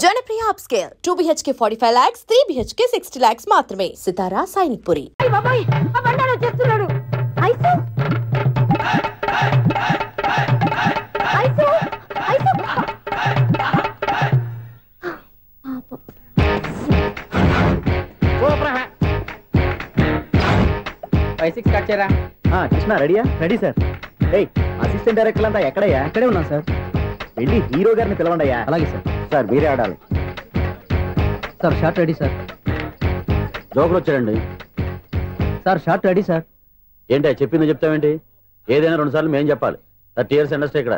Janapriya upscale 2 BHK 45 lakhs, 3 BHK 60 lakhs మాత్రమే. సితారా సైనిక్పురి. బాబాయ్ ఆ బండారు వచ్చేస్తున్నాడు. ఐసు ఐసు ఐసు బైసిక్స్ కట్ చేయరా. కృష్ణ రెడీయా? Ready sir. అసిస్టెంట్ డైరెక్టర్ అంతా ఎక్కడయ్యా? ఇక్కడే ఉన్నాం సార్. వెళ్ళి హీరో గారిని పిలవండి అయ్యా. అలాగే సార్. సార్ మీరే ఆడాలి సార్. Short ready sir. జోకులు వచ్చాడండి సార్. Short ready sir. ఏంటి చెప్పింది చెప్తావేంటి? ఏదైనా 2 సార్లు మేము చెప్పాలి. 30 years ఇండస్ట్రీ ఇక్కడ.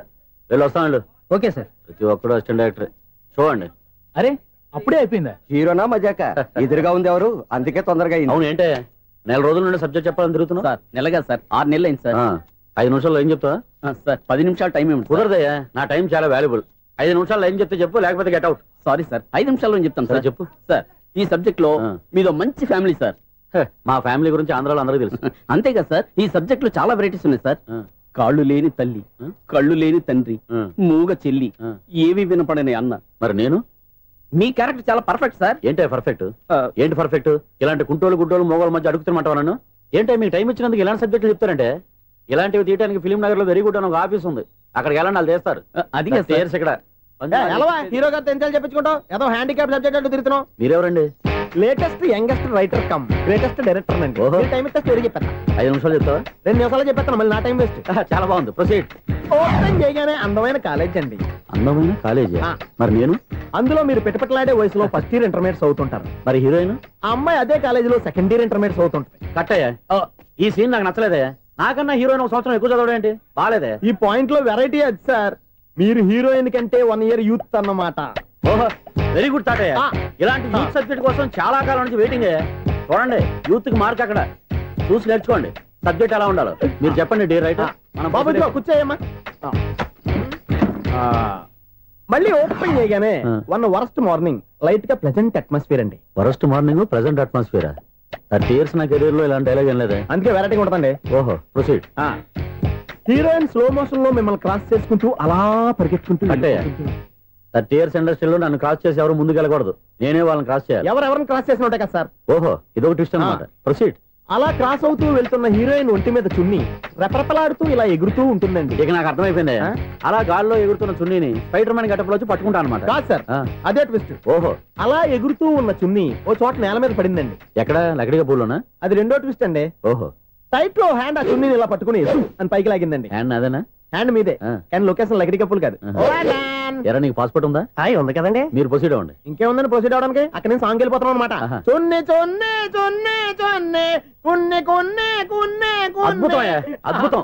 వెళ్ళి వస్తాం వెళ్ళు. Okay sir. ప్రతి ఒక్కడు అసిస్టెంట్ డైరెక్టర్. చూడండి. అరే అప్పుడే అయిపోయిందా? హీరోనా మజాక? ఎదురుగా ఉంది ఎవరు, అందుకే తొందరగా అయింది. అవును ఏంటే 4 రోజుల నుండి సబ్జెక్ట్ చెప్పాలని తిరుగుతున్నా సార్. నెలగా సార్, 6 నెలలు అయింది సార్. 5 నిమిషాల్లో ఏం చెప్తా సార్? 10 నిమిషాలు టైం ఏమి కుదరదయ్యా. నా టైం చాలా వాల్యుబుల్. 5 నిమిషాల్లో ఏం చెప్తే చెప్పు, లేకపోతే గెట్ అవుట్. సారీ సార్, 5 నిమిషాల్లో చెప్తాను సార్. చెప్పు సార్. ఈ సబ్జెక్ట్ లో మీదో మంచి ఫ్యామిలీ సార్. మా ఫ్యామిలీ గురించి ఆంధ్రాలో అందరికీ తెలుసు. అంతేగా సార్, ఈ సబ్జెక్ట్ లో చాలా వెరైటీస్ ఉన్నాయి సార్. కాళ్ళు లేని తల్లి, కళ్ళు లేని తండ్రి, మూగ చెల్లి, ఏవి వినపడని అన్న. మరి నేను? మీ క్యారెక్టర్ చాలా పర్ఫెక్ట్ సార్. ఏంటే పర్ఫెక్ట్? ఏంటి పర్ఫెక్ట్? ఇలాంటి కుంటోలు గుడ్డోలు మోగోళ్ళ మధ్య అడుగుతున్నమాట నన్ను. ఏంటంటే మీకు టైం ఇచ్చినందుకు ఇలాంటి సబ్జెక్టులు చెప్తారంటే? ఇలాంటివి తీయడానికి ఫిలిం నగర్ లో వెరీ గుడ్ అని ఒక ఆఫీస్ ఉంది. అక్కడికి వెళ్ళండి, వాళ్ళు చేస్తారు. అది ఇక్కడ హీరో గారితో ఎంత చెప్పించుకుంటాం? ఏదో హ్యాండిక్యాప్ సబ్జెక్ట్ అంటూ తిరుగుతున్నాం. మీరెవరండి? Latest youngest writer cum greatest director అండి. టైం ఇస్తే స్టోరీ చెప్పేస్తా. 5 నిమిషాలు చెప్తావా? 2 నిమిషాలు చెప్పేస్తాను, మళ్ళీ నా టైం వేస్ట్. చాలా బాగుంది, ప్రొసీడ్. ఓపెన్ చేయగానే అందమైన కాలేజ్ అండి. అందమైన కాలేజీ? మరి నేను? అందులో మీరు పెట్టుపట్లాడే వయసులో ఫస్ట్ ఇయర్ ఇంటర్మీడియట్స్ అవుతుంటారు. మరి హీరోయిన్? ఆ అమ్మాయి అదే కాలేజీలో సెకండ్ ఇయర్ ఇంటర్మీడియట్స్ అవుతుంటాయి. కట్టయ్యా, ఈ సీన్ నాకు నచ్చలేదే. నాకన్నా హీరోయిన్ 1 సంవత్సరం ఎక్కువ చదవడం ఏంటి? బాలేదే. ఈ పాయింట్ లో వెరైటీ అది సార్. మీరు హీరోయిన్ కంటే 1 year యూత్ అన్నమాట. ఓహో, వెరీ గుడ్ థాట్ అయ్యా. ఇలాంటి యూత్ సబ్జెక్ట్ కోసం చాలా కాలం నుంచి వెయిటింగ్. చూడండి, యూత్ కి మార్క్ అక్కడ. చూసి నేర్చుకోండి సబ్జెక్ట్ ఎలా ఉండాలో. మీరు చెప్పండి డీర్ రైటర్. కూర్చోయమ్మా. మళ్ళీ ఓపెన్ చేయగానే వరస్ట్ మార్నింగ్, లైట్ గా ప్లెజెంట్ అట్మాస్ఫియర్ అండి. Worst morning, pleasant atmosphere. 30 years నా కెరీర్ లో ఇలాంటి డైలాగ్ ఏం లేదే. అందుకే వెరైటీ ఉంటుందండి. ఓహో, ప్రొసీడ్. హీరోయిన్ స్లో మోషన్ లో మిమ్మల్ని క్రాస్ చేసుకుంటూ అలా పరిగెత్తుకుంటూ. అంటే 30 years ఇండస్ట్రీలో నన్ను క్రాస్ చేసి ఎవరు ముందుకు వెళ్ళకూడదు, నేనే వాళ్ళని క్రాస్ చేయాలి. ఎవరెవరిని క్రాస్ చేసిన ఉంటాయి కదా సార్. ఓహో, ఇదొక ట్విస్ట్ అన్నమాట. ప్రొసీడ్. అలా క్రాస్ అవుతూ వెళ్తున్న హీరోయిన్ ఒంటి మీద చున్ని రెపరెపలాడుతూ ఇలా ఎగురుతూ ఉంటుందండి. ఇక నాకు అర్థమైపోయింది. అలా గాల్లో ఎగురుతున్న చున్నీని స్పైడర్ మ్యాన్ గెటప్లో వచ్చి పట్టుకుంటా అనమాట. కాదు సార్, అదే ట్విస్ట్. ఓహో, అలా ఎగురుతూ ఉన్న చున్ని ఓ చోట నేల మీద పడిందండి. ఎక్కడ? లకడిగా పూలోనా? అది రెండో ట్విస్ట్ అండి. ఓహో, టైట్ లో హ్యాండ్ ఆ చున్నీని ఇలా పట్టుకుని అని పైకి లాగిందండి. హ్యాండ్ అదేనా? హ్యాండ్ మీదే, కానీ లొకేషన్ లకడి కప్పులు కాదు. ఎరా, నీకు పాస్పోర్ట్ ఉందా? ఉంది కదండి. మీరు ప్రొసీడ్ అవ్వండి. ఇంకేముందని ప్రొసీడ్ అవడానికి? అక్కడ నేను సాంగ్ వెళ్ళిపోతాం అనమాట. చొన్నే చొన్నే చొన్నే చొన్నే కున్నే కొన్నే కున్నే. అద్భుతం, అద్భుతం.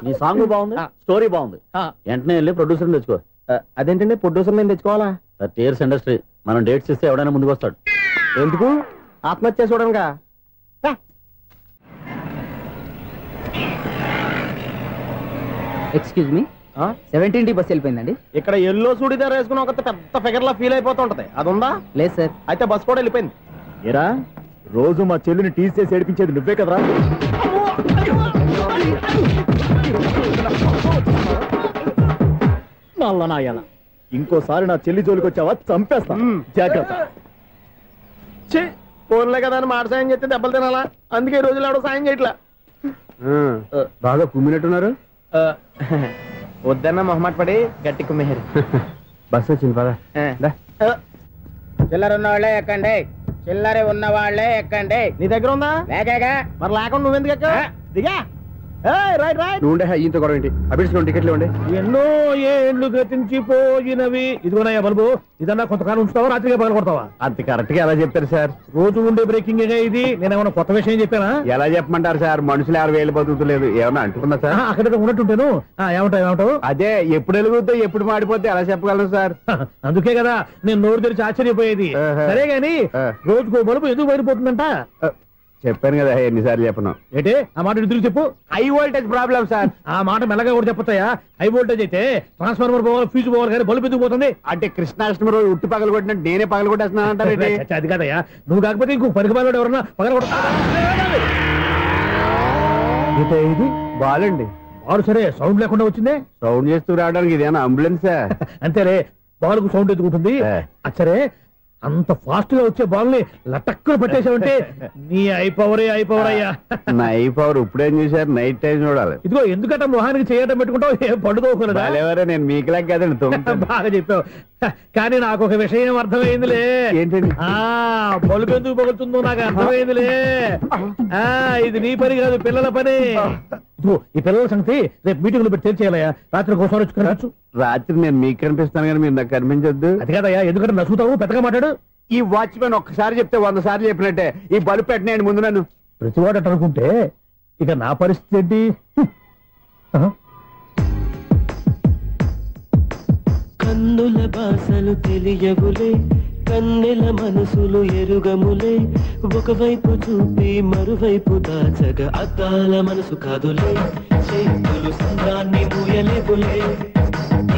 నీ సాంగ్ బాగుంది, స్టోరీ బాగుంది. వెంటనే వెళ్ళి ప్రొడ్యూసర్ తెచ్చుకో. అదేంటండి ప్రొడ్యూసర్ నేను తెచ్చుకోవాలా? 30 years ఇండస్ట్రీ, మనం డేట్స్ ఇస్తే ఎవడైనా ముందుకు వస్తాడు. ఎందుకు? ఆత్మహత్య చూడనుగా. Excuse me, 17D bus వెళ్ళిపోయిందండి. ఇక్కడ ఎల్లో చూడిదార్ వేసుకుని ఒక పెద్ద ఫిగర్ లా ఫీల్ అయిపోతుంటది, అది ఉందా? లేదు సార్. అయితే బస్ కూడా వెళ్ళిపోయింది. ఏరా, రోజు మా చెల్లిని టీస్ చేసి ఏడిపించేది నువ్వే కదరా? నాయన, ఇంకోసారి నా చెల్లి జోలికి వచ్చావా చంపేస్తా, జాగ్రత్త. ఫోన్లే కదా అని మాట సాయం చేస్తే దెబ్బలు తినాలా? అందుకే ఈ రోజులు ఎవడో సాయం చేయట్లా. బాగా కుమ్మినట్టున్నారు. వద్దన్న మొహమాట పడి గట్టి కుమ్మేరు. బస్సు వచ్చింది పద. చిల్లర ఉన్న వాళ్ళే ఎక్కండి, చిల్లర ఉన్న వాళ్ళే ఎక్కండి. నీ దగ్గర ఉందా? లేకగా. మరి లేకుండా నువ్వెందుకు ఎక్క? దిగా. Right right. నువ్వుండే ఇంత గొడవ ఏంటి? అభిడ్చుకోండి, టికెట్లు ఇవ్వండి. ఎన్నో ఏళ్ళు గతించిపోయినవి. ఇదిగోనయ్యా బల్బు, ఇదన్నా కొంతకాలం ఉంచుతావా, రాత్రిగా పగల కొడతావా? అంత కరెక్ట్ గా ఎలా చెప్తారు సార్? రోజు ఉండే బ్రేకింగ్ ఇది. నేనేమన్నా కొత్త విషయం చెప్పానా? ఎలా చెప్పమంటారు సార్? మనుషులు 60,000 బతుకుతలేదు, ఏమన్నా అంటున్నా సార్? అక్కడ ఉన్నట్టుంటాను. ఏమంటావు? అదే, ఎప్పుడు వెలుగుతో ఎప్పుడు మాడిపోతే ఎలా చెప్పగలను సార్? అందుకే కదా నేను నోరు తెరిచి ఆశ్చర్యపోయేది. సరే గాని రోజుకో బల్బు ఎందుకు బయటపోతుందంట? చెప్పాను కదా, ఎన్నిసార్లు చెప్పను. ఏంటి ఆ మాట ఎదురు చెప్పు. High voltage problem sir. ఆ మాట మెల్లగా కూడా చెప్పొచ్చాయా? హై వోల్టేజ్ అయితే ట్రాన్స్ఫార్మర్ పోవాలి, ఫ్యూజ్ పోవాలి, కానీ బల్బు ఎందుకు పోతుంది? అంటే కృష్ణాష్టమి రోజు ఉట్టి పగలు కొట్టినట్టు నేనే పగలు కొట్టేస్తున్నాను అంటారు. అది కాదయ్యా, నువ్వు కాకపోతే ఇంకో పనికి బాగా ఎవరన్నా పగల కొట్ట. ఇది బాలండి. వారు సరే, సౌండ్ లేకుండా వచ్చిందే. సౌండ్ చేస్తూ రావడానికి ఇదేనా అంబులెన్సా? అంతేలే, బాల్కు సౌండ్ ఎదుగుతుంది. అచ్చరే అంత ఫాస్ట్ గా వచ్చే బాల్ ని లటక్కులు పట్టేసావంటే నీ అయిపవరే అయ్యా. నా ఐ పవర్ ఇప్పుడేం చూసారు, నైట్ టైం చూడాలి. ఇదిగో ఎందుకంటే మొహానికి చేయడం పెట్టుకుంటావు, ఏం పండుకోకూడదా? నేను మీకులా కదండి. బాగా చెప్పావు. కానీ నాకు ఒక విషయం అర్థమైందిలే. ఏంటండి? బల్బు ఎందుకు పగులుతుందో నాకు అర్థమైందిలే. ఇది నీ పని కాదు, పిల్లల పని. ఈ పిల్లల సంగతి రేపు మీటింగ్ లో పెట్టి తెలిసేయాలయ్యా. రాత్రి కోసం వచ్చి రాత్రి నేను మీకు కనిపిస్తాను కానీ మీరు నాకు కనిపించొద్దు. అది కాదయ్యా, ఎందుకంటే నచ్చుతావు, పెద్దగా మాట్లాడు. ఈ వాచ్మెన్ ఒక్కసారి చెప్తే 100 సార్లు చెప్పినట్టే. ఈ బల్బు పెట్టినాయండి ముందు నన్ను. ప్రతివాడు అట్ట అనుకుంటే ఇక నా పరిస్థితి ఏంటి? కన్నుల భాషలు తెలియవులే, కన్నెల మనసులు ఎరుగములే, ఒకవైపు చూపి మరువైపు దాచగ అద్దాల మనసు కాదులే, చేతులు సంద్రాన్ని మూయలేవులే,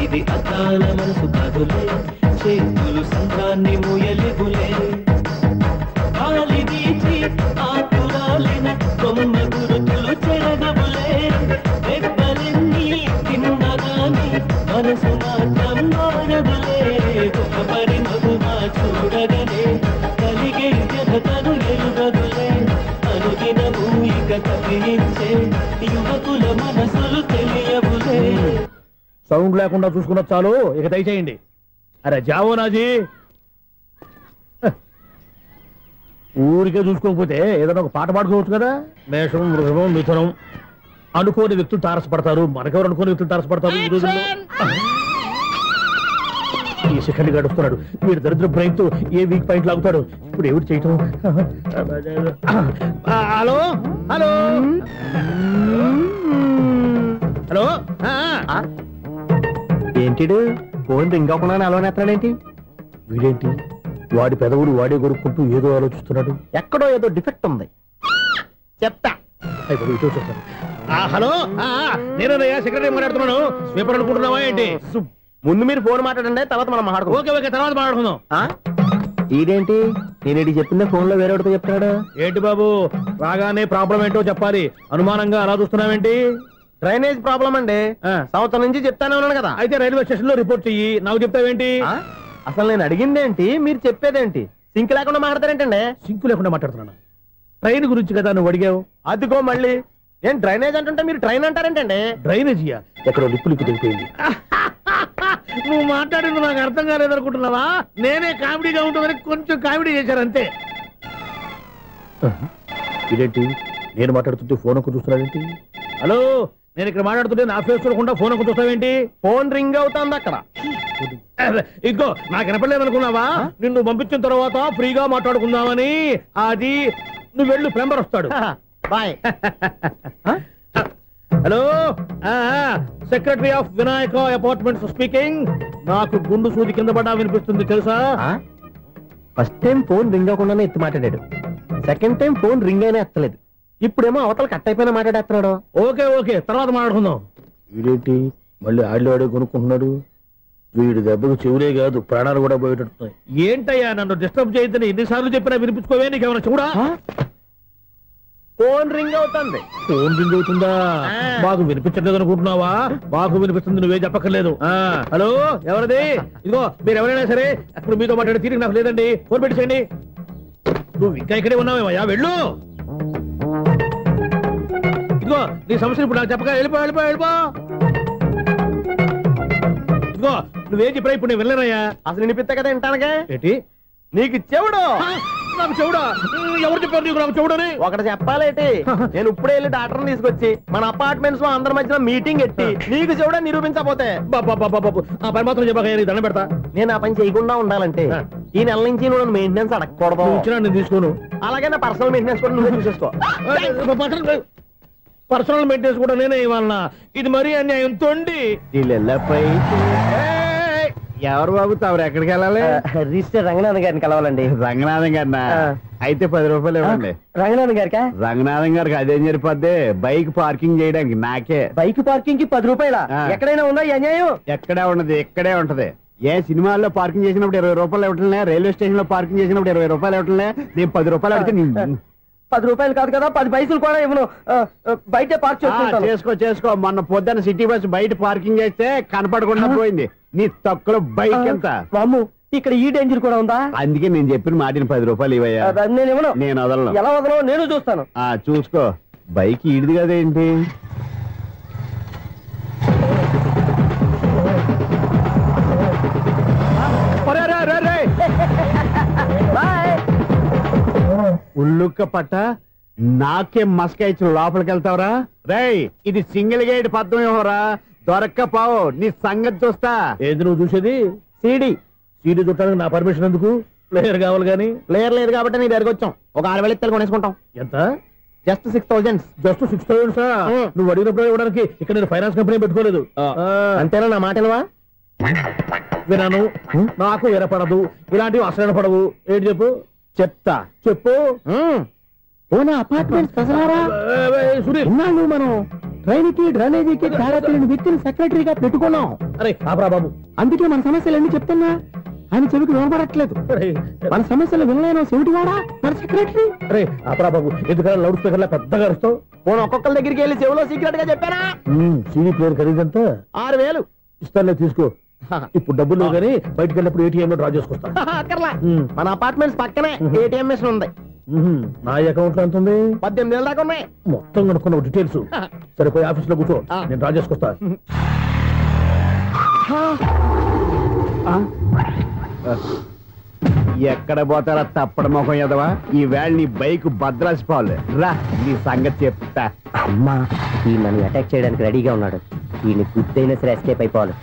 ఇది అద్దాల మనసు కాదులే, చేతులు సంద్రాన్ని మూయలేవులే, గాలి వీచి ఆకురాలిన కొమ్మ గురుతులు చెరగవులే, రెప్పలెన్ని తిన్నగాని మనసు మాత్రం మారదులే, ఒక పరి మగువా చూడగలే, కలిగే జగతను ఎరుగదులే, అనుదినము ఇక కదిలించే యువకుల మనసులు తెలియవులే. సౌండ్ లేకుండా చూసుకున్న చాలు, ఇక దయచేయండి. అరే జావో నాజీ, ఊరికే చూసుకోకపోతే ఏదైనా ఒక పాట పాడుకోవచ్చు కదా. మేషం, వృషభం, మిథునం అనుకోని వ్యక్తులు తారసపడతారు. మనకెవరు అనుకోని వ్యక్తులు తారసపడతారు ఈ రోజుల్లో. ఈ సెకండ్ గడుస్తున్నాడు వీడు దరిద్ర బ్రెయిన్ తో ఏ వీక్ పాయింట్ లాగుతాడు. ఇప్పుడు ఏమిటి చేయటం? Hello hello hello. ఏంటిడు ఫోన్ రింగ్ అవ్వకుండా అలవనేస్తాడేంటి? వీడేంటి వాడి పెదవులు వాడే కొరుక్కుంటూ ఏదో ఆలోచిస్తున్నాడు. ఎక్కడో ఏదో డిఫెక్ట్ ఉంది, చెప్తా. ఇటో చెప్తాను. హలో, నేనయ్యా సెక్రటరీ మాట్లాడుతున్నాను. స్వీపర్ అనుకుంటున్నావా ఏంటి? ముందు మీరు ఫోన్ మాట్లాడండి, తర్వాత మనం మాట్లాడుకుందాం. ఓకే ఓకే, తర్వాత మాట్లాడుకుందాం. ఇదేంటి నేనేటి చెప్పిందే ఫోన్ లో వేరేవాడితో చెప్తాడు ఏంటి బాబు? రాగానే ప్రాబ్లం ఏంటో చెప్పాలి. అనుమానంగా అలా చూస్తున్నావేంటి? డ్రైనేజ్ ప్రాబ్లం అండి. సంవత్సరం నుంచి చెప్తానే ఉన్నాను కదా. అయితే రైల్వే స్టేషన్ లో రిపోర్ట్ చెయ్యి. నాకు చెప్తావేంటి? అసలు నేను అడిగిందేంటి, మీరు చెప్పేదేంటి? సింక్ లేకుండా మాట్లాడతారేంటండి? సింక్ లేకుండా మాట్లాడుతున్నాను. ట్రైన్ గురించి కదా నువ్వు అడిగావు. అదిగో మళ్ళీ నేను డ్రైనేజ్ అంటుంటే మీరు ట్రైన్ అంటారేంటండి? డ్రైనేజీయా? ఎక్కడో లిప్పు దిగిపోయింది. నువ్వు మాట్లాడింది నాకు అర్థం కాలేదనుకుంటున్నావా? నేనే కామెడీగా ఉంటుందని కొంచెం కామెడీ చేశాను అంతే. ఇదేంటి నేను మాట్లాడుతుంటే ఫోన్ ఒక్క చూస్తున్నావేంటి? హలో, నేను ఇక్కడ మాట్లాడుతుంటే నా ఫేస్ చూడకుండా ఫోన్ ఒక్క చూస్తావేంటి? ఫోన్ రింగ్ అవుతుంది అక్కడ. ఇదిగో నాకు వినపడలేదనుకున్నావా? నిన్ను పంపించిన తర్వాత ఫ్రీగా మాట్లాడుకుందామని. అది నువ్వు వెళ్ళు, ప్లంబర్ వస్తాడు. Bye. Hello, secretary of Vinayaka apartments speaking. నాకు గుండు సూది కింద పడ్డా వినిపిస్తుంది తెలుసా? ఫస్ట్ టైం ఫోన్ రింగ్ అవ్వకుండానే ఎత్తి మాట్లాడాడు. సెకండ్ టైం ఫోన్ రింగ్ అయినా ఎత్తలేదు. ఇప్పుడేమో అవతల కట్ అయిపోయినా మాట్లాడేస్తున్నాడు. ఓకే ఓకే, తర్వాత మాట్లాడుకుందాం. వీడేంటి మళ్ళీ ఆడిలో కొనుక్కుంటున్నాడు? వీడి దెబ్బకు చెవులే కాదు ప్రాణాలు కూడా పోయేటట్టున్నాయి. ఏంటయ్యా నన్ను డిస్టర్బ్ చేయొద్దని ఎన్నిసార్లు చెప్పినా వినిపించుకోవే. నీకేమైనా చూడా? ఫోన్ రింగ్ అవుతుంది. ఫోన్ రింగ్ అవుతుందా? మాకు వినిపించలేదు అనుకుంటున్నావా? మాకు వినిపిస్తుంది, నువ్వే చెప్పక్కర్లేదు. హలో, ఎవరిది? ఇదిగో మీరు ఎవరైనా సరే అప్పుడు మీతో మాట్లాడే తీరిక నాకు లేదండి. ఫోన్ పెట్టేసేయండి. నువ్వు ఇంకా ఇక్కడే ఉన్నావేమయ్యా, వెళ్ళు. ఇదిగో నీ సమస్యలు ఇప్పుడు నాకు చెప్పక వెళ్ళిపో వెళ్ళిపో వెళ్ళిపో. ఇదిగో నువ్వేం చెప్పరా ఇప్పుడు నేను వెళ్ళానయ్యా. అసలు వినిపిస్తా కదా వింటానుగా. ఏంటి నీకు చెవుడు? నాకు చెవుడా? ఎవరు చెప్పారు నీకు నాకు చెవుడని? ఒకటి చెప్పాలేటి, నేను ఇప్పుడే వెళ్ళి డాక్టర్ని తీసుకొచ్చి మన అపార్ట్మెంట్స్ లో అందరి మధ్యన మీటింగ్ ఎట్టి నీకు చెవుడా నిరూపించకపోతే బాబు ఆ పని మాత్రం చెప్పక దండం పెడతా. నేను ఆ పని చేయకుండా ఉండాలంటే ఈ నెల నుంచి నువ్వు మెయింటెనెన్స్ అడగకూడదు. ఇచ్చినా నేను తీసుకోను. అలాగే నా పర్సనల్ మెయింటెనెన్స్ కూడా నువ్వే చూసేసుకో. పర్సనల్ మెయింటెనెన్స్ కూడా నేనే ఇవ్వాలన్నా? ఇది మరీ అన్యాయం తోండి. ఎవరు బాబు తమరు ఎక్కడికి వెళ్ళాలి? రిజిస్టర్ రంగనాథన్ గారిని కలవాలండి. రంగనాథం గారినా? అయితే 10 రూపాయలు ఇవ్వండి. రంగనాథన్ గారికా? రంగనాథం గారికి అదేం సరిపోద్ది, బైక్ పార్కింగ్ చేయడానికి. నాకే బైక్ పార్కింగ్ కి 10 రూపాయల? ఎక్కడైనా ఉందా ఈ అన్యాయం? ఎక్కడే ఉన్నది, ఇక్కడే ఉంటది. ఏ సినిమాల్లో పార్కింగ్ చేసినప్పుడు 20 రూపాయలు ఇవ్వట్లే, రైల్వే స్టేషన్ లో పార్కింగ్ చేసినప్పుడు 20 రూపాయలు ఇవ్వట్లే. నేను 10 రూపాయలు అడిగితే 10 రూపాయలు కాదు కదా, 10 పైసలు కూడా ఇవ్వను. బయట పార్క్ చేసుకో. మొన్న పొద్దున్న సిటీ బస్ బయట పార్కింగ్ చేస్తే కనపడకుండా పోయింది. నీ తొక్కలో బైక్ ఎంత? వాము ఇక్కడ ఈ డేంజర్ కూడా ఉందా? అందుకే నేను చెప్పిన మాటిని 10 రూపాయలు ఇవ్వయ్యా. నేను ఇవ్వను. నేను వదలను. ఎలా వదలను నేను చూస్తాను. చూసుకో. బైక్ ఈడిది కదేంటి? ఉల్లుక్క పట్ట నాకే మస్క ఇచ్చి లోపలికి వెళ్తావరా? రేయ్, ఇది సింగిల్ గేట్ పద్మం ఇవ్వరా? దొరక్కపోవు, నీ సంగతి చూస్తా. ఏది నువ్వు చూసేది? సీడీ చుట్టానికి నా పర్మిషన్ ఎందుకు? ప్లేయర్ కావాలి గానీ. ప్లేయర్ లేదు కాబట్టి నీ దగ్గరకు వచ్చాం. ఒక 6,000 ఇత్తలు కొనేసుకుంటాం. ఎంత? జస్ట్ 6,000. జస్ట్ 6,000. నువ్వు అడిగినప్పుడు ఇవ్వడానికి ఇక్కడ నేను ఫైనాన్స్ కంపెనీ పెట్టుకోలేదు. అంతేనా? నా మాటలువా? వినాను, నాకు వినపడదు, ఇలాంటివి అసలు పడవు. ఏంటి చెప్పు? చెప్తా. చెప్పు. అపార్ట్మెంట్ సునీల్, మనం ట్రైన్ కి డ్రైనేజీకి తేడా తెలియని వ్యక్తిని సెక్రటరీగా పెట్టుకున్నాం. అరే ఆపరా బాబు. అందుకే మన సమస్యలు ఎన్ని చెప్తున్నా ఆయన చెవికి వినపడట్లేదు. మన సమస్యలు వినలేను చెవిటివాడా మన సెక్రటరీ. అరే ఆపరా బాబు, ఎందుకన్నా లౌడ్ స్పీకర్ లా పెద్దగా అరుస్తావు? ఒక్కొక్కరి దగ్గరికి వెళ్ళి చెవిలో సీక్రెట్ గా చెప్పానా? CD player ఖరీదంతా 6,000. ఇస్తానులే, తీసుకో. ఇప్పుడు డబ్బులు లేవు కానీ బయటకు వెళ్ళినప్పుడు ఏటీఎం లో డ్రా చేసుకొస్తా. అక్కర్లా, మన అపార్ట్మెంట్స్ పక్కనే ఏటీఎం మిషన్ ఉంది. నా అకౌంట్ లో ఎంత ఉంది? 18,000 దాకా ఉన్నాయి. మొత్తం కనుక్కున్న డీటెయిల్స్. సరిపోయి ఆఫీస్ లో కూర్చో, నేను డ్రా చేసుకొస్తా. ఎక్కడ పోతారా తప్పడ మొఖం ఎదవా? ఈ వేళ నీ బైక్ భద్రాసిపోవాలి. రా, నీ సంగతి చెప్తా. అమ్మా, ఈ నన్ను అటాక్ చేయడానికి రెడీగా ఉన్నాడు. వీడిని గుద్దైనా సరే ఎస్కేప్ అయిపోవాలి.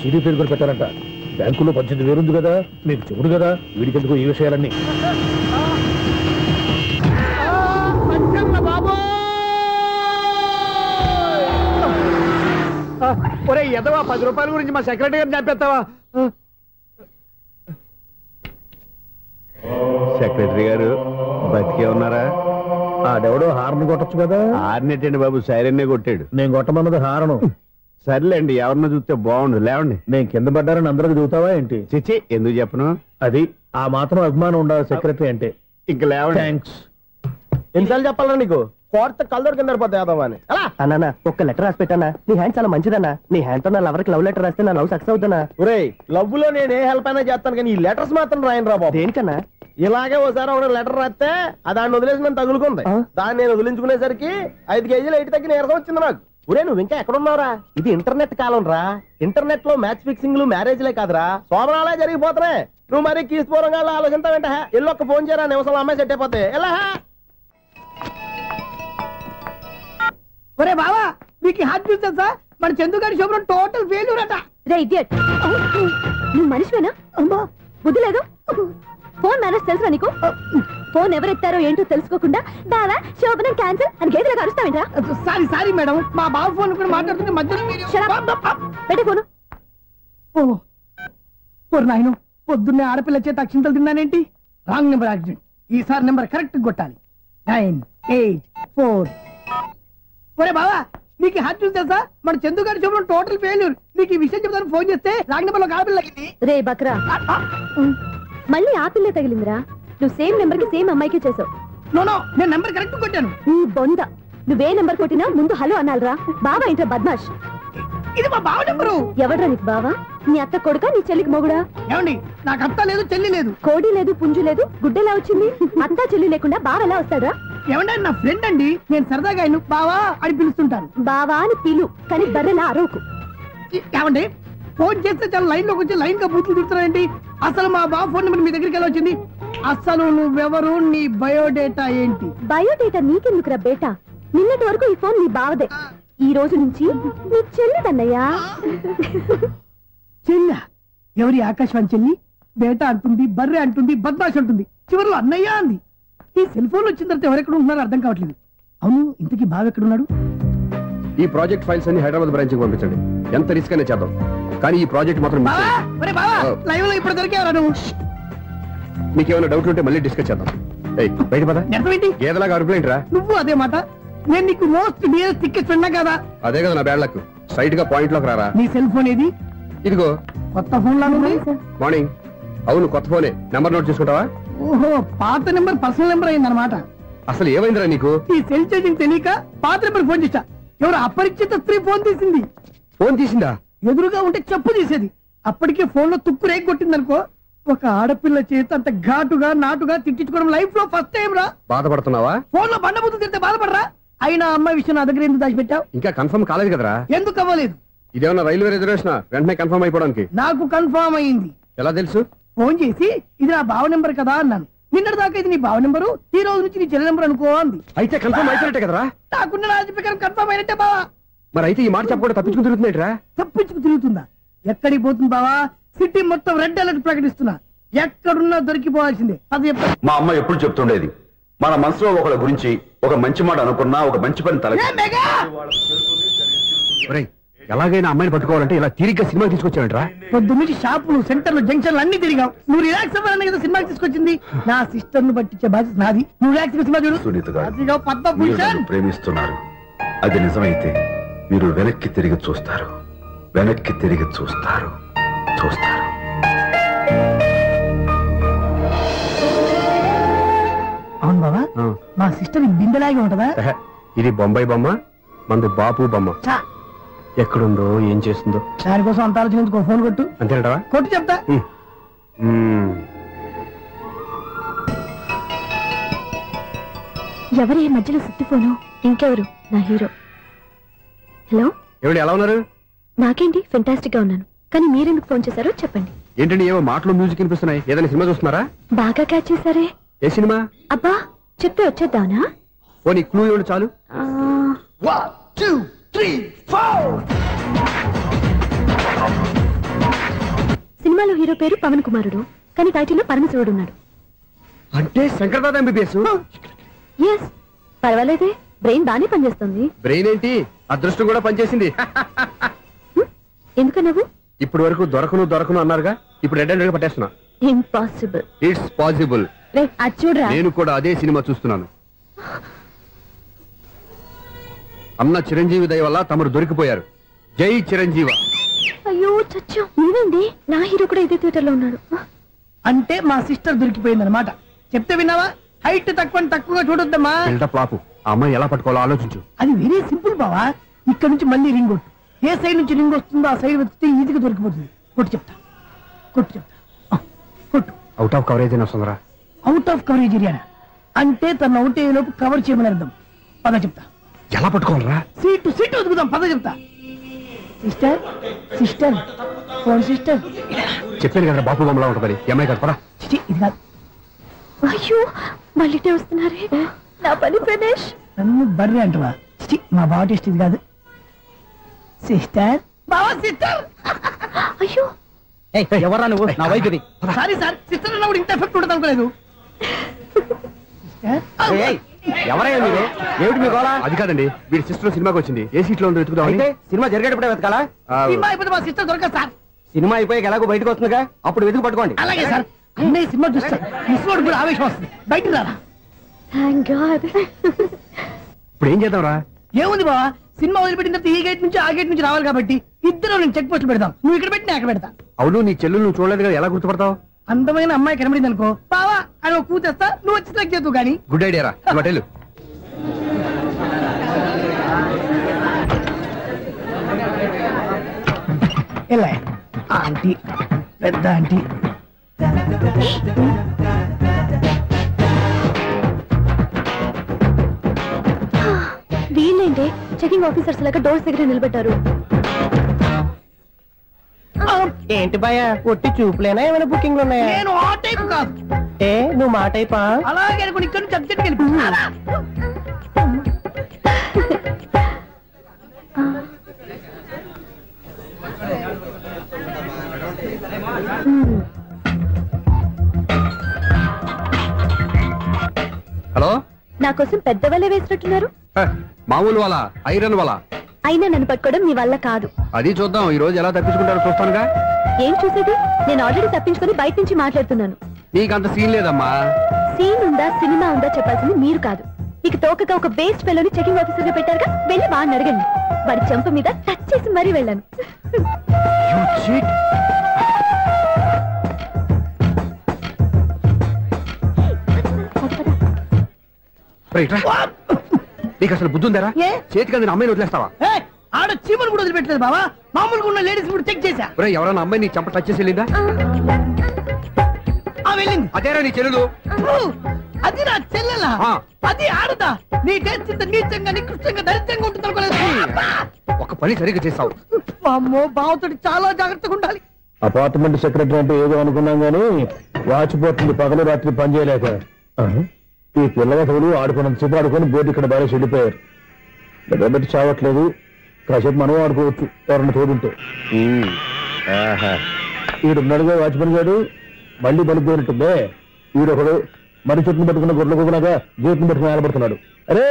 సీడీ ప్లేయర్ కూడా పెట్టారంట. బ్యాంకులో 18,000 ఉంది కదా, మీకు చెవుడు కదా, వీడికి ఎందుకు ఈ విషయాలన్నీ? ఒరే ఎదవా, 10 రూపాయల గురించి మా సెక్రటరీ గారిని చంపేస్తావా? సెక్రటరీ గారు బతికే ఉన్నారా? ఆడెవడో హార్న్ కొట్టచ్చు కదా. ఆరినట్టండి బాబు, సైరన్నే కొట్టాడు. నేను కొట్టమన్నది హారను. సర్లేండి, ఎవరన్నా చూస్తే బాగుండు. లేవండి. నేను కింద పడ్డారని అందరికి చూతావా ఏంటి? చిచ్చి, ఎందుకు చెప్పను? అది ఆ మాత్రం అభిమానం ఉండాలి సెక్రటరీ అంటే. ఇంక లేవండి. థ్యాంక్స్. ఎన్నిసార్లు చెప్పాలా నీకు? కోర్త కలదోడు కింద పోతాయి యాదవ్ అని. అన్నా, ఒక్క లెటర్ రాసి పెట్టానా? నీ హ్యాండ్ చాలా మంచిదన్నా. నీ హ్యాండ్ తో నా లవర్కి లవ్ లెటర్ రాస్తే నా లవ్ సక్సెస్ అవుతానా? ఒరేయ్, లవ్ లో నేను ఏ హెల్ప్ అయినా చేస్తాను కానీ ఈ లెటర్స్ మాత్రం రాయను రా బాబు. దేనికన్నా? ఇలాగే ఒకసారి ఒక లెటర్ రాస్తే దాన్ని వదిలేసి నన్ను తగులుకుంది. దాన్ని నేను వదిలించుకునేసరికి 5 కేజీలు ఎయిట్ తగ్గి నీరసం వచ్చింది నాకు. ఒరే, నువ్వు ఇంకా ఎక్కడున్నావురా? ఇది ఇంటర్నెట్ కాలం రా. ఇంటర్నెట్ లో మ్యాచ్ ఫిక్సింగ్లు మ్యారేజ్లే కాదురా, శోభనాలే జరిగిపోతున్నాయి. నువ్వు మరి కీస్పూరంగా ఆలోచించావంటే ఎల్లు ఒక్క ఫోన్ చేయరా, నిమిషంలో అమ్మాయి సెట్ అయిపోతే. ఎలా? ఒరే బావా, మీకు హార్ట్ తెలుసా? మన చందుగారి శుభ్రం టోటల్ ఫెయిల్యూర్ అట. నువ్వు మనిషివేనా? అమ్మా, బుద్ధి లేదు. ఫోన్ మేనేజ్ తెలుసా నీకు? ఫోన్ ఎవరెత్తారో ఏంటో తెలుసుకోకుండా బావా శోభనం క్యాన్సిల్ అని గేదెలకు అరుస్తావేంట్రా? సారీ మేడం, మా బావ ఫోన్ కూడా మాట్లాడుతుంటే మధ్యలో పెట్టే ఫోను. ఓ నాయను, పొద్దున్నే ఆడపిల్ల చేత అక్షింతలు తిన్నానేంటి? Wrong number accident. ఈసారి నెంబర్ కరెక్ట్ కొట్టాలి. 984. ఒరే బావా, నీకు హార్ట్ చూసి తెలుసా? మన చందు గారి శుభ్రం టోటల్ ఫెయిల్యూర్. నీకు ఈ విషయం చెప్తాను ఫోన్ చేస్తే రాంగ్ నెంబర్ లో ఆడపిల్ల రే బక్రా, మళ్ళీ ఆ పిల్ల తగిలిందిరా. నువ్వు సేమ్ నెంబర్ కి సేమ్ అమ్మాయికి చేసావు. నో, నేను నెంబర్ కరెక్ట్ కొట్టాను. నీ బొంద, నువ్వే నెంబర్ కొట్టినా ముందు హలో అనాలరా. బావా ఏంట్రా బద్మాష్? ఇది మా బావ నెంబరు. ఎవడ్రా నీకు బావా? నీ అత్త కొడుక, నీ చెల్లికి మొగుడా? ఏమండి, నాకు అత్త లేదు, చెల్లి లేదు. కోడి లేదు, పుంజు లేదు, గుడ్డెలా వచ్చింది? అత్త చెల్లి లేకుండా బావ ఎలా వస్తాడా? ఏమంటే నా ఫ్రెండ్ అండి, నేను సరదాగా ఆయన బావా అని పిలుస్తుంటాను. బావా అని పిలు, కానీ బర్రెలా అరవకు. ఏమండి, ఫోన్ చేస్తే చాలా లైన్ లోకి వచ్చి లైన్ గా బూతులు తిడుతున్నాయండి. అసలు మా బావ ఫోన్ నెంబర్ మీ దగ్గరికి ఎలా వచ్చింది? అసలు నువ్వెవరు, నీ బయోడేటా ఏంటి? బయోడేటా నీకెందుకురా బేటా? నిన్నటి వరకు ఈ ఫోన్ నీ బావదే, ఈ రోజు నుంచి నీ చెల్లిదన్నయ్యా. చెల్లి? ఎవరి? ఆకాశవాణి చెల్లి. బేటా అంటుంది, బర్రె అంటుంది, బద్మాష్ అంటుంది, చివరిలో అన్నయ్య అంది. ఈ సెల్ ఫోన్ వచ్చిన తర్వాత ఎవరెక్కడ ఉంటున్నారో అర్థం కావట్లేదు. అవును, ఇంతకీ బావ ఎక్కడున్నాడు? ఈ ప్రాజెక్ట్ ఫైల్స్ అన్ని హైదరాబాద్ బ్రాంచ్ కి పంపించండి. ఎంత రిస్క్ అనే చేద్దాం, కానీ ఈ ప్రాజెక్ట్ మాత్రం లైవ్ లో ఇప్పుడు దొరికేవరా నువ్వు? మీకేమైనా డౌట్లు ఉంటే మళ్ళీ డిస్కస్ చేద్దాం. బయట పద. ఏదలాగా అరుపులేంట్రా? నువ్వు అదే మాట. నేను నీకు మోస్ట్ నియరెస్ట్ టికెట్ విన్నా కదా. అదే కదా నా బ్యాడ్ లక్. స్ట్రైట్ గా పాయింట్ లోకి రారా. నీ సెల్ ఫోన్ ఏది? ఇదిగో కొత్త ఫోన్ లాగా ఉంది. మార్నింగ్. అవును, కొత్త ఫోనే. నెంబర్ నోట్ చేసుకుంటావా? ఓహో, పాత నెంబర్ పర్సనల్ నెంబర్ అయిందన్నమాట. అసలు ఏమైందిరా నీకు? ఈ సెల్ ఛార్జింగ్ తెలియక పాత నెంబర్ ఫోన్ చేశా. ఎవరు అపరిచిత స్త్రీ ఫోన్ తీసింది. ఫోన్ తీసిందా? ఎదురుగా ఉంటే చెప్పు తీసేది. అప్పటికే ఫోన్ లో తుక్కు రేగి కొట్టిందనుకో. ఒక ఆడపిల్ల చేత అంత ఘాటుగా నాటుగా తిట్టించుకోవడం లైఫ్ లో ఫస్ట్ టైం రా. బాధపడుతున్నావా? ఫోన్ లో బండబూతులు తిడితే బాధపడరా? అయినా అమ్మాయి విషయం నా దగ్గర ఎందుకు దాచిపెట్టావు? ఇంకా కన్ఫర్మ్ కాలేదు కదరా? ఎందుకు అవ్వలేదు? ఇదేమన్నా రైల్వే రిజర్వేషన్? వెంటనే కన్ఫర్మ్ అయిపోవడానికి. నాకు కన్ఫర్మ్ అయింది. ఎలా తెలుసు? ఫోన్ చేసి ఇది నా బావ నెంబర్ కదా అన్నాను. నిన్నటి దాకా ఇది నీ బావ నెంబరు, ఈ రోజు నుంచి నీ చెల్లి నెంబర్ అనుకో అంది. అయితే కన్ఫర్మ్ అయిపోయినట్టే కదరా? నాకున్న రాజు ప్రకారం కన్ఫర్మ్ అయినట్టే బావా. మరి అయితే ఈ మాట చెప్పకుండా తప్పించుకుని తిరుగుతున్నాయిట్రా? తప్పించుకు తిరుగుతుందా? ఎక్కడికి పోతుంది బావా? సిటీ మొత్తం రెడ్ అలర్ట్ ప్రకటిస్తున్నా. ఎక్కడున్నా దొరికిపోవాల్సిందే. అది చెప్తా. మా అమ్మ ఎప్పుడు చెప్తుండేది, మన మనసులో ఒకళ్ళ గురించి ఒక మంచి మాట అనుకున్నా ఒక మంచి పని తల. ఎలాగైనా అమ్మాయిని పట్టుకోవాలంటే ఇలా తీరిగ్గా సినిమా తీసుకొచ్చావంట్రా? పొద్దు నుంచి షాపులు, సెంటర్లు, జంక్షన్లు అన్ని తిరిగావు. నువ్వు రిలాక్స్ అవ్వాలని కదా సినిమాకి తీసుకొచ్చింది. నా సిస్టర్ ను పట్టించే బాధ్యత నాది. నువ్వు రిలాక్స్ సినిమా చూడు. సునీత గారు, అదిగో పద్మ మీరు భూషణ్. నన్ను ప్రేమిస్తున్నారు. అది నిజమైతే మీరు వెనక్కి తిరిగి చూస్తారు, వెనక్కి తిరిగి చూస్తారు, చూస్తారు. అవును బాబా, మా సిస్టర్ బిందెలాగే ఉంటదా? ఇది బొంబాయి బొమ్మ, మంది బాపు బొమ్మ. చా, ఎక్కడుందో ఏం చేస్తుందో దానికోసం అంత ఆలోచించుకో. ఫోన్ కొట్టు. అంతేంటవా? కొట్టు చెప్తా. ఎవరి మధ్యలో సుత్తి ఫోను? ఇంకెవరు? నా హీరో. హలో, ఎవడు ఎలా ఉన్నారు? నాకేంటి, ఫెంటాస్టిక్ గా ఉన్నాను. కానీ మీరెందుకు ఫోన్ చేశారో చెప్పండి. ఏంటండి ఏవో మాటలు మ్యూజిక్ వినిపిస్తున్నాయి? ఏదైనా సినిమా చూస్తున్నారా? బాగా క్యాచ్ చేశారే. ఏ సినిమా? అబ్బా, చెప్తే వచ్చేద్దానా? పోనీ క్లూ ఇవ్వండి చాలు. 1 2 3 4. సినిమాలో హీరో పేరు పవన్ కుమారుడు, కానీ టైటిల్లో పరమశివుడు ఉన్నాడు. అంటే శంకర్దాద ఎంబీబీఎస్? ఎస్, పర్వాలేదే, బ్రెయిన్ బానే పనిచేస్తుంది. బ్రెయిన్ ఏంటి, అదృష్టం కూడా పనిచేసింది. ఎందుకు నువ్వు? ఇప్పటి వరకు దొరకను అన్నారుగా, ఇప్పుడు రెడ్ హ్యాండెడ్ గా పట్టేస్తున్నా. ఇంపాసిబుల్. It's possible. అది చూడరా. నేను కూడా అదే సినిమా చూస్తున్నాను. అన్న చిరంజీవి దయ వల్ల తమరు దొరికిపోయారు. జై చిరంజీవ. అయ్యో చచ్చా, నువ్వేంటి? నా హీరో కూడా ఇదే థియేటర్ లో ఉన్నాడు. అంటే మా సిస్టర్ దొరికిపోయింది అనమాట. చెప్తే విన్నావా? హైట్ తక్కువగా చూడొద్దమ్మా. బిల్డప్ లాపు. ఆ అమ్మాయి ఎలా పట్టుకోవాలో ఆలోచించు. అది వెరీ సింపుల్ బావా. ఇక్కడ నుంచి మళ్ళీ రింగ్ కొట్టు. ఏ సైడ్ నుంచి రింగ్ వస్తుందో ఆ సైడ్ వెతికితే ఈజీగా దొరికిపోతుంది. కొట్టు చెప్తా. కొట్టు. అవుట్ ఆఫ్ కవరేజ్ అని వస్తుందిరా. అవుట్ ఆఫ్ కవరేజ్ ఏరియా అంటే తన అవుట్ అయ్యే లోపు కవర్ చేయమని అర్థం. పద చెప్తా. ఎలా పట్టుకోవాలరా? సీటు వెతుకుదాం. పద చెప్తా. Sister phone sister. చెప్పాను కదా బాపు బొమ్మలా ఉంటుంది. అమ్మాయి కదా. ఇది కాదు. అయ్యో, మళ్ళీ వస్తున్నారే. నా పని ఫినిష్. నన్ను బర్రె అంటవా? మా బావ టెస్ట్ ఇది కాదు. సిస్టర్. బావా సిస్టర్. అయ్యో, ఎవరా నువ్వు? నా వైఫ్ ఇది. సారీ సార్, సిస్టర్ అన్నప్పుడు ఇంత ఎఫెక్ట్ ఉండదు అనుకోలేదు. ఎవరయ్యా మీరు? ఏమిటి మీ గోళ? అది కాదండి, వీడి సిస్టర్ సినిమాకి వచ్చింది. ఏ సీట్ లో ఉందో వెతుకుదాం. సినిమా జరిగేటప్పుడే వెతకాలా? సినిమా అయిపోతే మా సిస్టర్ దొరకదు సార్. సినిమా అయిపోయాక ఎలాగో బయటకు వస్తుందిగా, అప్పుడు వెతుకు పట్టుకోండి. అలాగే సార్. అన్నయ్య సినిమా చూస్తారు. మిస్వాడు కూడా ఆవేశం వస్తుంది. బయటకు రారా. Thank God. ఇప్పుడు ఏం చేద్దాంరా? ఏముంది బావా, సినిమా వదిలిపెట్టిన తర్వాత ఈ గేట్ నుంచి ఆ గేట్ నుంచి రావాలి కాబట్టి ఇద్దరు నేను చెక్ పోస్ట్ పెడతాం. నువ్వు ఇక్కడ పెట్టి అక్కడ పెడతా. అవును, నీ చెల్లెలు నువ్వు చూడలేదు కదా, ఎలా గుర్తుపడతావు? అందమైన అమ్మాయి కనబడింది అనుకో, బావా అని ఒక కూతేస్తా, నువ్వు వచ్చి సెలెక్ట్ చేద్దు కానీ. గుడ్ ఐడియా రా. హోటల్ ఎలా ఆంటీ, పెద్ద ఆంటీ. వీళ్ళేంటే చెకింగ్ ఆఫీసర్స్ లాగా డోర్స్ దగ్గర నిలబెట్టారు. ఏంటి భయ, ఒట్టి చూపులేనా ఏమైనా బుకింగ్లు ఉన్నాయా? నేను ఆ టైప్ కాదు. ఏ నువ్వు మా టైపా? అలాగే అనుకుని ఇక్కడ నుంచి అర్జెంట్కి వెళ్ళిపోతున్నా. హలో, నా కోసం పెద్ద వల్ల వేసినట్టున్నారు. మామూలు వాళ్ళ ఐరన్ వాళ్ళ. అయినా నన్ను పట్టుకోవడం మీ వల్ల కాదు. అది చూద్దాం, ఈ రోజు ఎలా తప్పించుకుంటారో చూస్తానుగా. ఏం చూసేది? నేను ఆల్రెడీ తప్పించుకొని బయట నుంచి మాట్లాడుతున్నాను. నీకంత సీన్ లేదమ్మా. సీన్ ఉందా సినిమా ఉందా చెప్పాల్సింది మీరు కాదు. మీకు తోకగా ఒక బేస్ట్ ఫెలోని చెకింగ్ ఆఫీసర్ గా పెట్టారుగా, వెళ్ళి బాగా అడగండి. వాడి చెంప మీద టచ్ చేసి మరీ వెళ్ళాను. నీకు అసలు బుద్ధి ఉందారా? చేతికి అందిన అమ్మాయిని వదిలేస్తావా? ఆడ చీమలు కూడా వదిలిపెట్టలేదు బావా. మామూలుగా ఉన్న లేడీస్ కూడా చెక్ చేశా. ఎవరైనా అమ్మాయి నీ చంప టచ్ చేసి వెళ్ళిందా? వెళ్ళింది. అదేరా నీ చెల్లెలు? అది నా చెల్లెలా? అది ఆడదా? నీ టేస్ట్ ఇంత నీచంగా నికృష్టంగా దరిద్రంగా ఉంటుంది అనుకోలేదు. ఒక పని సరిగ్గా చేసావు. అమ్మో బావతోటి చాలా జాగ్రత్తగా ఉండాలి. అపార్ట్మెంట్ సెక్రటరీ అంటే ఏదో అనుకున్నాం గానీ వాచిపోతుంది పగలు రాత్రి పని చేయలేక. ఈ పిల్లగతులు ఆడుకున్నంతసేపు ఆడుకొని బోర్డు ఇక్కడ బాగా చెడిపోయారు. నిద్రబెట్టి చావట్లేదు. కాసేపు మనం ఆడుకోవచ్చు ఎవరన్నా తోడుంటే. ఈడున్నాడుగా వాచ్మెన్ గారు మళ్ళీ బలిపోయినట్టుందే. ఈడొకడు మరి చెట్టును పట్టుకున్న గొడ్ల కుక్కలాగా గేట్ను పట్టుకుని ఆడబడుతున్నాడు. అరే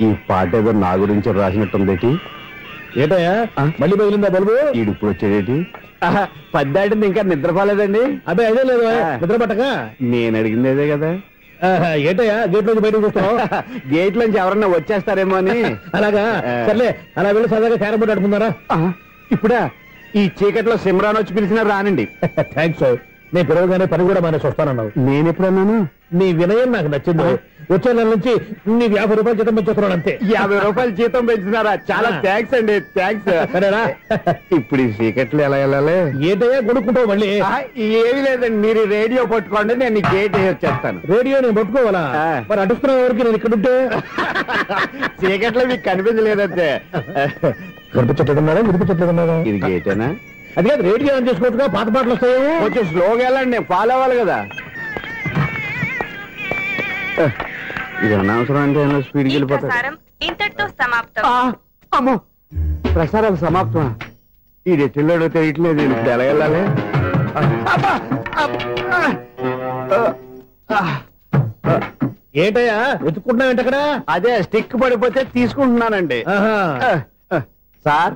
ఈ పాట ఏదో నా గురించి రాసినట్టుందేటి? ఏటయ్యా మళ్ళీ బయలుందా బలుబు? ఈడు ఇప్పుడు వచ్చేదేటి? పద్దాటింది ఇంకా నిద్రపోలేదండి. అదే అదే లేదు నిద్ర పట్టక. నేను అడిగింది అదే కదా. ఏటయ్యా గేట్ నుంచి బయటకు చూస్తున్నావు? గేట్ నుంచి ఎవరన్నా వచ్చేస్తారేమో అని. అలాగా సర్లే అలా వెళ్ళి సరదాగా క్యారం బోర్డు ఆడుకున్నారా? ఇప్పుడా ఈ చీకట్లో సిమ్రాన్ వచ్చి పిలిచినా రానండి. థ్యాంక్స్. నేను పిలవగానే పని కూడా మానేసి వస్తానన్నావు. నేను ఎప్పుడన్నాను? నీ వినయం నాకు నచ్చింది. వచ్చే నెల నుంచి నీకు 50 రూపాయలు జీతం పెంచుతున్నాడు అంతే. 50 రూపాయలు జీతం పెంచుతున్నారా? చాలా థ్యాంక్స్ అండి. థ్యాంక్స్. సరేనా? ఇప్పుడు ఈ చీకట్లు ఎలా వెళ్ళాలి? ఏంటయ్యా కొనుక్కుంటావు మళ్ళీ? ఏమీ లేదండి, మీరు రేడియో పట్టుకోండి, నేను గేట్ వచ్చేస్తాను. రేడియో నేను పట్టుకోవాలా? మరి అడుస్తున్నా ఎవరికి నేను ఇక్కడ ఉంటే? చీకట్లో మీకు కనిపించలేదంతే. కనిపించట్లేదన్నారా వినిపించట్లేదన్నారా? ఇది గేటేనా? అది కాదు రేడియో ఆన్ చేసుకోవచ్చుగా, పాత పాటలు వస్తాయేమో. కొంచెం స్లోగా వెళ్ళండి, నేను ఫాలో అవ్వాలి కదా. ఇది అనవసరం అంటే స్పీడ్కి వెళ్ళిపోతా. ఇంతటితో సమాప్తం. అమ్మో ప్రసారాలు సమాప్తమా? ఇది ఎట్టిల్లాడో తెలియట్లేదు. ఇప్పుడు ఎలా వెళ్ళాలి? ఏంటయ్యా వెతుక్కుంటున్నావు ఏంటక్కడ? అదే స్టిక్ పడిపోతే తీసుకుంటున్నానండి. సార్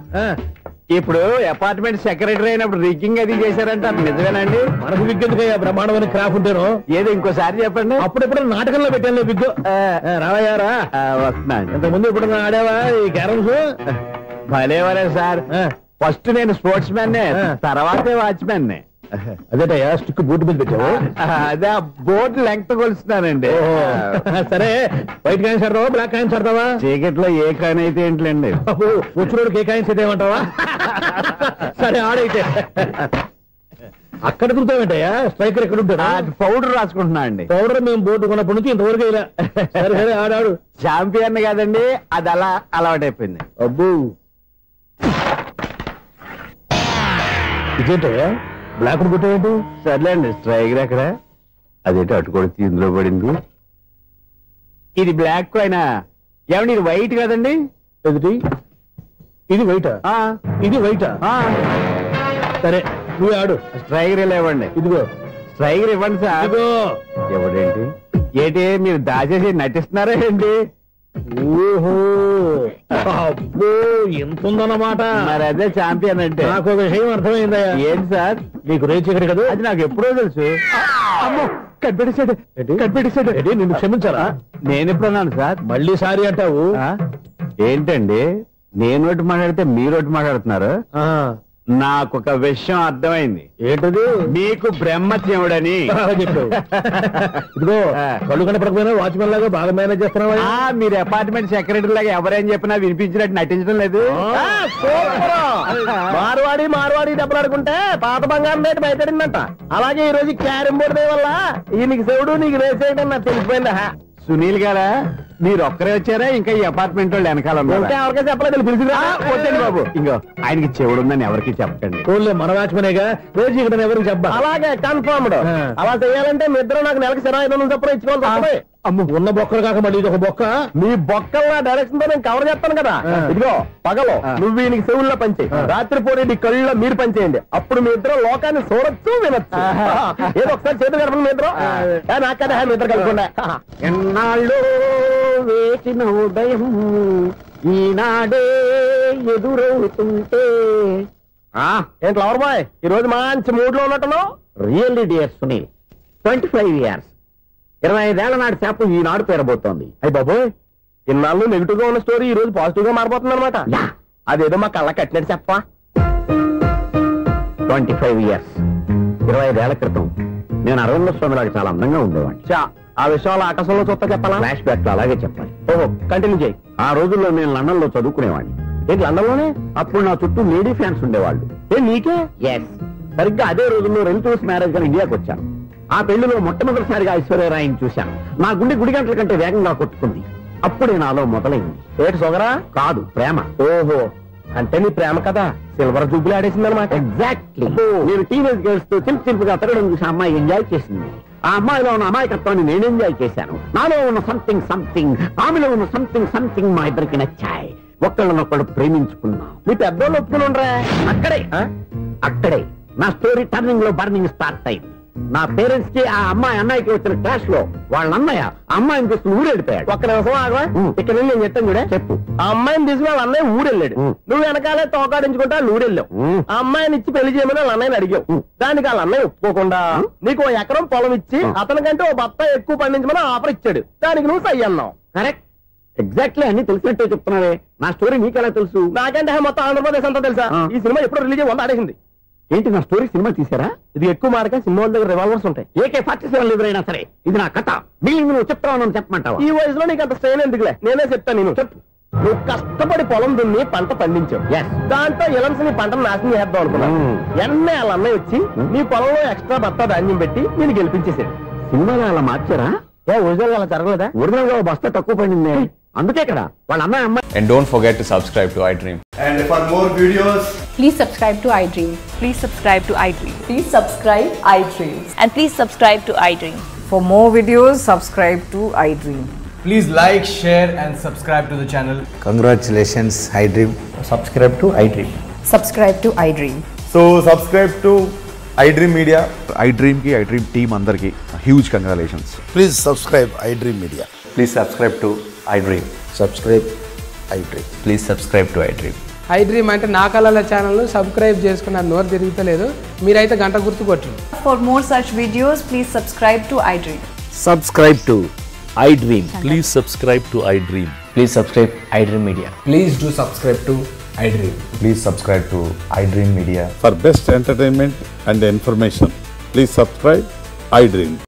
ఇప్పుడు అపార్ట్మెంట్ సెక్రటరీ అయినప్పుడు రిగ్గింగ్ అది చేశారంటే అది నిజమేనండి? మనకు విగ్ ఎందుకయ్యా? బ్రహ్మాండమైన క్రాఫ్ ఉంటాను. ఏదో ఇంకోసారి చెప్పండి. అప్పుడెప్పుడు నాటకంలో పెట్టాను విగ్గు. రావయ్యారా? వస్తున్నాను. ఇంతకుముందు ఇప్పుడు ఆడావా ఈ క్యారమ్స్? భలేవరే సార్. ఫస్ట్ నేను స్పోర్ట్స్ మ్యాన్, తర్వాతే వాచ్మెన్. అదేటయ్యా స్టిక్ బూట్ మీద పెట్టావు? అదే బోర్డు లెంగ్త్ కొలుస్తున్నానండి. సరే వైట్ కాయిన్స్ ఆడతావా బ్లాక్ కాయిన్స్ ఆడతావా? చీకట్లో ఏ కాయిన్ అయితే ఏంటండి? వచ్చినోడికి ఏ కాయిన్స్ అయితే ఏమంటావా? సరే ఆడైతే. అక్కడ తిరుగుతావేంటయ్యా? స్ట్రైకర్ ఎక్కడ ఉంటాడా? పౌడర్ రాసుకుంటున్నా అండి. పౌడర్ మేము బోర్డు కొన్నప్పటి నుంచి ఇంతవరకు ఇలా. సరే సరే ఆడాడు. ఛాంపియన్ కాదండి, అది అలా అలవాటైపోయింది. అబ్బు ఇదేంటయ్యా బ్లాక్ కొట్టేంటి? సర్లేండి స్ట్రైకర్ ఎక్కడ? అదేంటి అటుకొడితే ఇందులో పడింది? ఇది బ్లాక్ అయినా ఏమండి? ఇది వైట్ కదండి? ఎదుటి ఇది వైటా? ఇది వైటా? సరే నువ్వే ఆడు. స్ట్రైకర్ ఇవ్వండి. ఇదిగో స్ట్రైకర్ ఇవ్వండి సార్. ఇదిగో. ఎవడేంటి ఏంటి మీరు దాచేసి నటిస్తున్నారా ఏంటి? ఓహో అబ్బో ఎంత ఉందన్నమాట. మరి అదే ఛాంపియన్ అంటే. నాకు ఒక విషయం అర్థమైందయ్యా. ఏంటి సార్? నీకు రేచి ఇక్కడ కదా? అది నాకు ఎప్పుడో తెలుసు. అమ్మో కనిపెట్టేసాడు, కనిపెట్టేసాడు. నిన్ను క్షమించారా? నేను ఎప్పుడన్నాను సార్? మళ్ళీ సారీ అంటావు? ఏంటండి నేను ఒకటి మాట్లాడితే మీరు ఒకటి మాట్లాడుతున్నారు? నాకు ఒక విషయం అర్థమైంది. ఏంటది? మీకు బ్రహ్మత్యముడని చెప్పావు. ఇదిగో కళ్ళు కనపడకపోయినా వాచ్మెన్ లాగా బాగా మేనేజ్ చేస్తున్నావా? మీరు అపార్ట్మెంట్ సెక్రటరీ లాగా ఎవరేం చెప్పినా వినిపించినట్టు నటించడం లేదు. మార్వాడి మార్వాడి దెబ్బలు ఆడుకుంటే పాత బంగారం రేటు బయటడిందంట. అలాగే ఈ రోజు క్యారం బోర్డు వల్ల ఈయనకి శివుడు నీకు రేసేయడం నాకు తెలిసిపోయిందా? సునీల్ గారా మీరు ఒక్కరే వచ్చారా? ఇంకా ఈ అపార్ట్మెంట్ వాళ్ళు వెనకాల ఎవరికీ చెప్పలేదు, పిలిచిరా. వద్దండి బాబు, ఇంకో ఆయనకి చెవుడు ఉందని ఎవరికి చెప్పకండి. మన వాచ్మనేగా రోజు ఇక్కడ ఎవరికి చెప్పా. అలాగే కన్ఫర్మ్డ్. అలా చేయాలంటే మీ ఇద్దరు నాకు నెలకి 2500 చొప్పున ఇచ్చుకోవాలి. అమ్మ ఉన్న బొక్కలు కాక మళ్ళీ ఇది ఒక బొక్క. మీ బొక్కల డైరెక్షన్ తో నేను కవర్ చేస్తాను కదా. ఇదిగో పగలో నువ్వు ఈయనకి చెవుల్లో పనిచేయి, రాత్రి పూట నీ కళ్ళలో మీరు పనిచేయండి. అప్పుడు మీ ఇద్దరు లోకాన్ని చూడొచ్చు వినొచ్చు. ఏదో ఒకసారి చేతులు కలపండి మీ ఇద్దరు. నాకదే మీ ఇద్దరు కలుపుకుండా. ఎన్నాళ్ళు వేసిన ఉదయం ఈనాడే ఎదురవుతుంటే. ఏంటి లవర్ బాయ్ ఈ రోజు మంచి మూడ్ లో ఉన్నట్టున్నావు? రియల్లీ డియర్ సునీల్, 25 years 25 ఏళ్ల నాటి చేప ఈనాడు పేరబోతోంది. అయ్యి బాబోయ్, ఇన్నాళ్ళు నెగిటివ్ గా ఉన్న స్టోరీ ఈ రోజు పాజిటివ్ గా మారిపోతుంది అనమాట. అదేదో మా కళ్ళ కట్టినట్టు చెప్పా. 25 years 25 ఏళ్ల క్రితం నేను అరవింద స్వామి లాగా చాలా అందంగా ఉండేవాడిని. ఆ విషయాలు ఆకాశంలో చూస్తా చెప్పాలా? ఫ్లాష్ బ్యాక్ లో అలాగే చెప్పాలి. ఓహో, కంటిన్యూ చేయి. ఆ రోజుల్లో నేను లండన్ లో చదువుకునేవాడిని. ఏంటి లండన్ లోనే? అప్పుడు నా చుట్టూ లేడీ ఫ్యాన్స్ ఉండేవాళ్ళు. నీకే? ఎస్. సరిగ్గా అదే రోజుల్లో రిలేటివ్స్ మ్యారేజ్ గా ఇండియాకి వచ్చాను. ఆ పెళ్లిలో మొట్టమొదటిసారిగా ఐశ్వర్యరాయని చూశాను. నా గుండె గుడి గంటల కంటే వేగంగా కొట్టుకుంది. అప్పుడే నాలో మొదలైంది. ఏటి సొగరా? కాదు, ప్రేమ. ఓహో, అంటే నీ ప్రేమ కదా సిల్వర్ జూబులు ఆడేసిందనమాట. ఎగ్జాక్ట్లీ. నేను టీనేజ్ గర్ల్స్ తో చిలిపిగా తిరగడం చూసి అమ్మాయి ఎంజాయ్ చేసింది. ఆ అమ్మాయిలో ఉన్న అమాయకత్వాన్ని నేను ఎంజాయ్ చేశాను. నాలో ఉన్న సంథింగ్ ఆమెలో ఉన్న సంథింగ్ మా ఇద్దరికి నచ్చాయి. ఒక్కళ్ళనొక్కడు ప్రేమించుకున్నాం. మీ పెద్దోళ్ళు ఒప్పుకుని ఉండరా? అక్కడే నా స్టోరీ టర్నింగ్ లో బర్నింగ్ స్టార్ట్ అయింది. నా పేరెంట్స్ కి ఆ అమ్మాయి అన్నయ్యకి వచ్చిన క్లాష్ లో వాళ్ళ అన్నయ్య అమ్మాయిని తీసుకుని ఊరెళ్ళిపోయాడు. ఒక్క నిమిషం ఆగవా? ఇక్కడ నేను చెప్తాను కూడా. చెప్పు. ఆ అమ్మాయిని తీసుకుని వాళ్ళ అన్నయ్య ఊరెళ్ళాడు. నువ్వు వెనకాలే తోకాడించుకుంటా ఊరెళ్ళావు. ఆ అమ్మాయిని ఇచ్చి పెళ్లి చేయమని వాళ్ళ అన్నయ్యని అడిగావు. దానికి వాళ్ళ అన్నయ్య ఒప్పుకోకుండా నీకు 1 ఎకరం పొలం ఇచ్చి అతనికంటే 1 బత్త ఎక్కువ పండించమని ఆఫర్ ఇచ్చాడు. దానికి నువ్వు సై అన్నావు. కరెక్ట్. ఎగ్జాక్ట్లీ అన్ని తెలిసినట్టే చెప్తున్నావే. నా స్టోరీ నీకెలా తెలుసు? నాకంటే మొత్తం ఆంధ్రప్రదేశ్ అంతా తెలుసా? ఈ సినిమా ఎప్పుడు రిలీజ్ అయ్యి 100 ఆడేసింది. ఏంటి నా స్టోరీ సినిమా తీసారా? ఇది ఎక్కువ మార్గా సినిమా దగ్గర రివాల్వర్స్ ఉంటాయి. AK-47 ఎదురైనా సరే ఇది నా కథ. మిగిలింది నువ్వు చెప్తావు చెప్పమంటావా? ఈ వయసులో నీకు అంత స్ట్రెయిన్ ఎందుకులే, నేనే చెప్తాను. నేను చెప్పు. నువ్వు కష్టపడి పొలం దున్ని పంట పండించావు. దాంతో ఇలన్స్ నీ పంటను నాశనం చేద్దాం అనుకున్నావు. ఎన్నే వాళ్ళ అన్నయ్య వచ్చి నీ పొలంలో ఎక్స్ట్రా బత్తా ధాన్యం పెట్టి నేను గెలిపించేసాడు. సినిమాలో అలా మార్చారా? ఒరిజినల్ అలా జరగలేదా? ఒరిజినల్ గా బస్తా తక్కువ పడింది, అందుకే కదా వాళ్ళ అమ్మాయి. And don't forget to subscribe to iDream. And for more videos, please subscribe to iDream. Please subscribe to iDream. Please subscribe iDream. And please subscribe to iDream. For more videos, subscribe to iDream. please like, share and subscribe to the channel. Congratulations, iDream. Subscribe to iDream. Subscribe to iDream. So subscribe to iDream Media. iDream ki iDream team andarki huge congratulations. Please subscribe iDream Media. Please subscribe to iDream. Subscribe iDream. Please subscribe to iDream. iDream అంటే నా కళల channel subscribe చేసుకున్న నోరు తిరుగుతలేదు. మీరైతే గంట గుర్తు కొట్టండి. For more such videos, please subscribe to iDream. Subscribe to iDream. Please subscribe to iDream. Please subscribe iDream Media. Please do subscribe to iDream. Please subscribe to iDream Media. For best entertainment and information, please subscribe iDream.